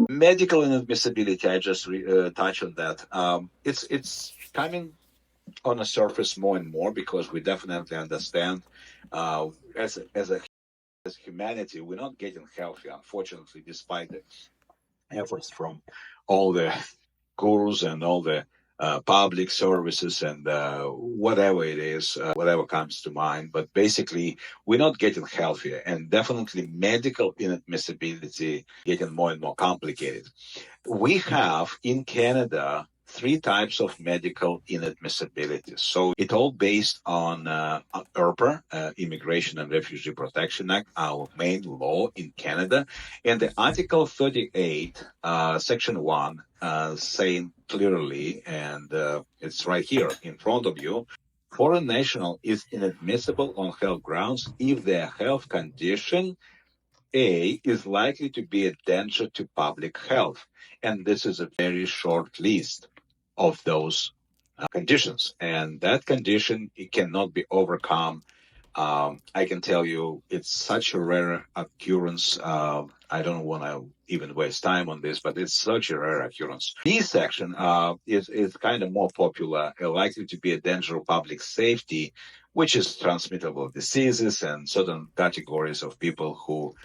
Medical inadmissibility, I just touch on that. It's coming on the surface more and more because we definitely understand as humanity, we're not getting healthy, unfortunately, despite the efforts from all the gurus and all the public services and whatever it is, whatever comes to mind. But basically, we're not getting healthier, and definitely medical inadmissibility getting more and more complicated. We have in Canada three types of medical inadmissibility. So it all based on IRPA, Immigration and Refugee Protection Act, our main law in Canada, and the Article 38, Section 1, saying clearly, and it's right here in front of you, foreign national is inadmissible on health grounds if their health condition A is likely to be a danger to public health. And this is a very short list of those conditions. And that condition, it cannot be overcome. I can tell you it's such a rare occurrence. I don't want to even waste time on this, but it's such a rare occurrence. B section is kind of more popular, likely to be a danger of public safety, which is transmittable diseases and certain categories of people who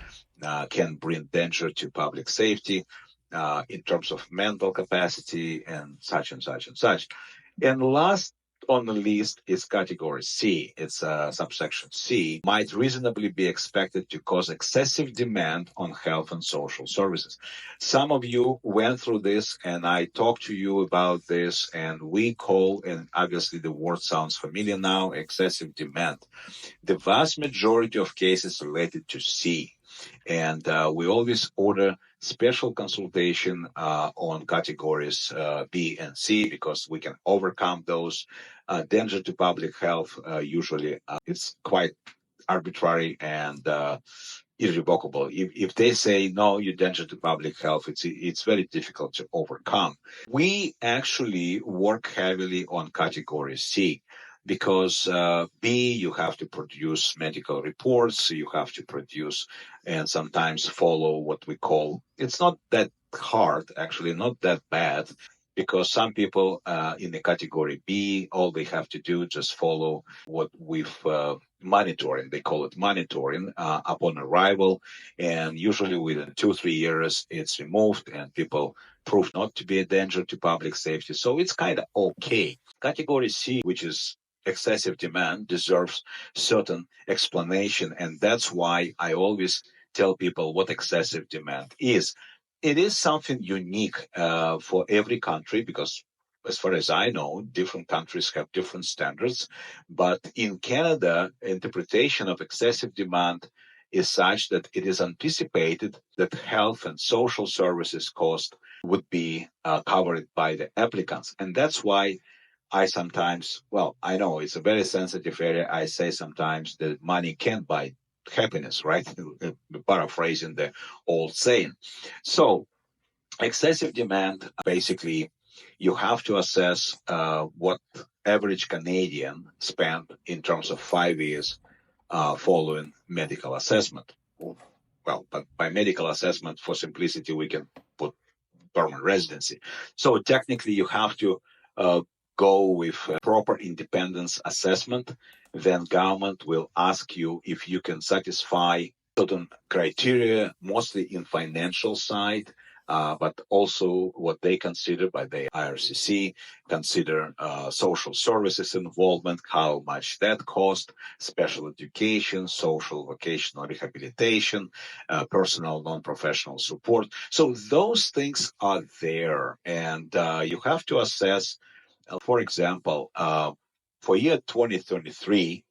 can bring danger to public safety in terms of mental capacity and such and such and such. And last on the list is category C. It's subsection C, might reasonably be expected to cause excessive demand on health and social services. Some of you went through this, and I talked to you about this, and we call, and obviously the word sounds familiar now, excessive demand. The vast majority of cases related to C. And we always order special consultation on categories B and C because we can overcome those. Danger to public health, usually it's quite arbitrary and irrevocable. If they say, no, you danger to public health, it's very difficult to overcome. We actually work heavily on category C. Because B, you have to produce medical reports, you have to produce and sometimes follow what we call, it's not that hard, actually, not that bad, because some people in the category B, all they have to do just follow what we've monitoring. They call it monitoring upon arrival. And usually within 2-3 years, it's removed and people prove not to be a danger to public safety. So it's kind of okay. Category C, which is excessive demand, deserves certain explanation. And that's why I always tell people what excessive demand is. It is something unique for every country because as far as I know, different countries have different standards. But in Canada, interpretation of excessive demand is such that it is anticipated that health and social services cost would be covered by the applicants. And that's why I sometimes, well, I know it's a very sensitive area. I say sometimes that money can't buy happiness, right? Paraphrasing the old saying. So excessive demand, basically, you have to assess what average Canadian spent in terms of 5 years following medical assessment. Well, but by medical assessment, for simplicity, we can put permanent residency. So technically, you have to go with proper independence assessment. Then government will ask you if you can satisfy certain criteria, mostly in financial side, but also what they consider by the IRCC, consider social services involvement, how much that cost, special education, social vocational rehabilitation, personal non-professional support. So those things are there, and you have to assess, for example, for year 2023,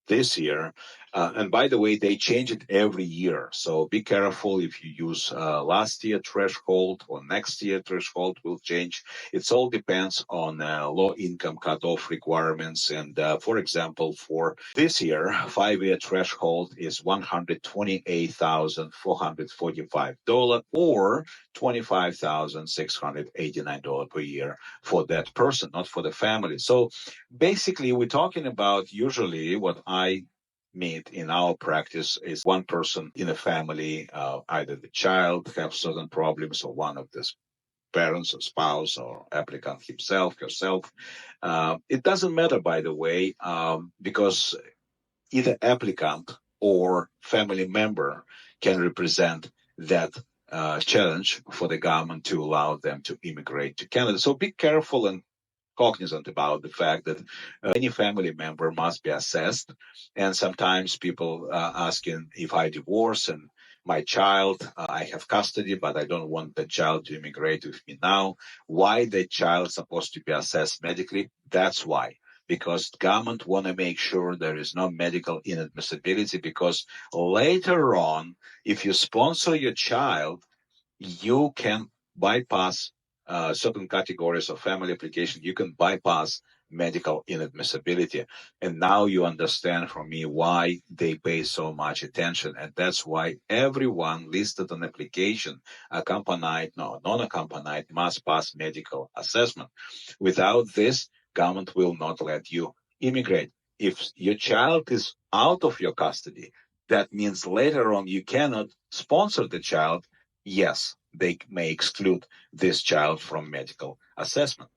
this year. And by the way, they change it every year. So be careful if you use last year threshold or next year threshold will change. It all depends on low income cutoff requirements. And for example, for this year, 5-year threshold is $128,445 or $25,689 per year for that person, not for the family. So basically, we're talking about usually what I meet in our practice is one person in a family, either the child have certain problems or one of the parents or spouse or applicant himself, herself. It doesn't matter, by the way, because either applicant or family member can represent that challenge for the government to allow them to immigrate to Canada. So be careful and cognizant about the fact that any family member must be assessed. And sometimes people asking, if I divorce and my child, I have custody, but I don't want the child to immigrate with me now. Why the child is supposed to be assessed medically? That's why. Because government want to make sure there is no medical inadmissibility, because later on, if you sponsor your child, you can bypass certain categories of family application. You can bypass medical inadmissibility. And now you understand from me why they pay so much attention. And that's why everyone listed on application, accompanied, no, non-accompanied, must pass medical assessment. Without this, government will not let you immigrate. If your child is out of your custody, that means later on you cannot sponsor the child. Yes, they may exclude this child from medical assessment.